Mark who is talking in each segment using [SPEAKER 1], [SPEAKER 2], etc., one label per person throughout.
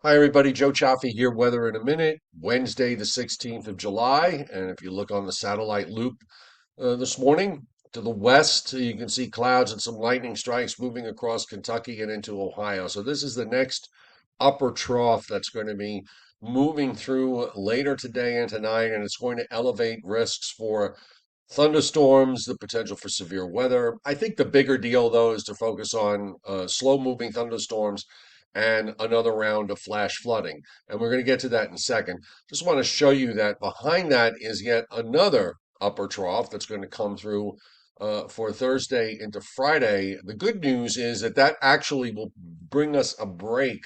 [SPEAKER 1] Hi, everybody. Joe Cioffi here. Weather in a minute. Wednesday, the 16th of July. And if you look on the satellite loop this morning to the west, you can see clouds and some lightning strikes moving across Kentucky and into Ohio. So, this is the next upper trough that's going to be moving through later today and tonight. And it's going to elevate risks for thunderstorms, the potential for severe weather. I think the bigger deal, though, is to focus on slow moving thunderstorms and another round of flash flooding. And we're going to get to that in a second. Just want to show you that behind that is yet another upper trough that's going to come through for Thursday into Friday. The good news is that that actually will bring us a break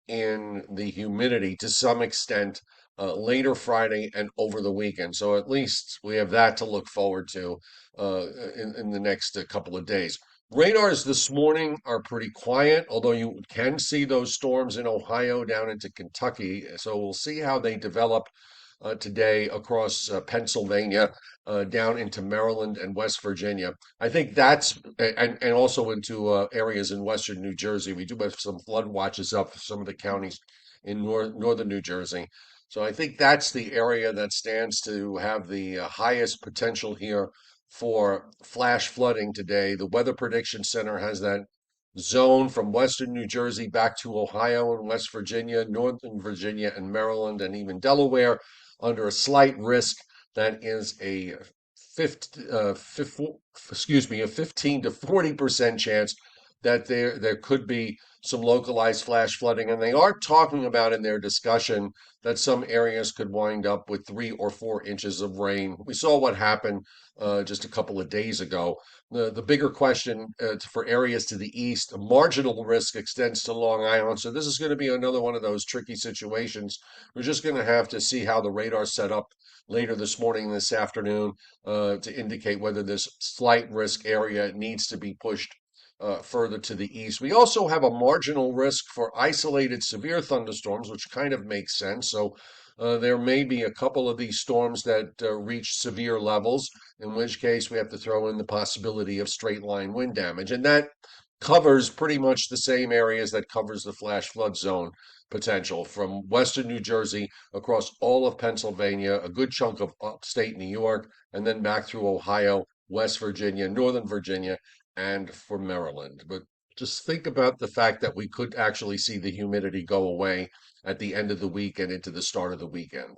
[SPEAKER 1] in the humidity to some extent later Friday and over the weekend. So at least we have that to look forward to in the next couple of days. Radars this morning are pretty quiet, although you can see those storms in Ohio down into Kentucky. So we'll see how they develop today across Pennsylvania, down into Maryland and West Virginia. I think that's, and also into areas in western New Jersey. We do have some flood watches up for some of the counties in northern New Jersey. So I think that's the area that stands to have the highest potential here for flash flooding today. The Weather Prediction Center has that zone from western New Jersey back to Ohio and West Virginia, northern Virginia and Maryland, and even Delaware under a slight risk that is a 50, a 15 to 40% chance that there could be some localized flash flooding. And they are talking about in their discussion that some areas could wind up with 3 or 4 inches of rain. We saw what happened just a couple of days ago. The bigger question for areas to the east, marginal risk extends to Long Island. So this is going to be another one of those tricky situations. We're just going to have to see how the radar set up later this morning, this afternoon, to indicate whether this slight risk area needs to be pushed further to the east. We also have a marginal risk for isolated severe thunderstorms, which kind of makes sense. So there may be a couple of these storms that reach severe levels, in which case we have to throw in the possibility of straight line wind damage. And that covers pretty much the same areas that covers the flash flood zone potential from western New Jersey across all of Pennsylvania, a good chunk of upstate New York, and then back through Ohio, West Virginia, Northern Virginia, and for Maryland. But just think about the fact that we could actually see the humidity go away at the end of the week and into the start of the weekend.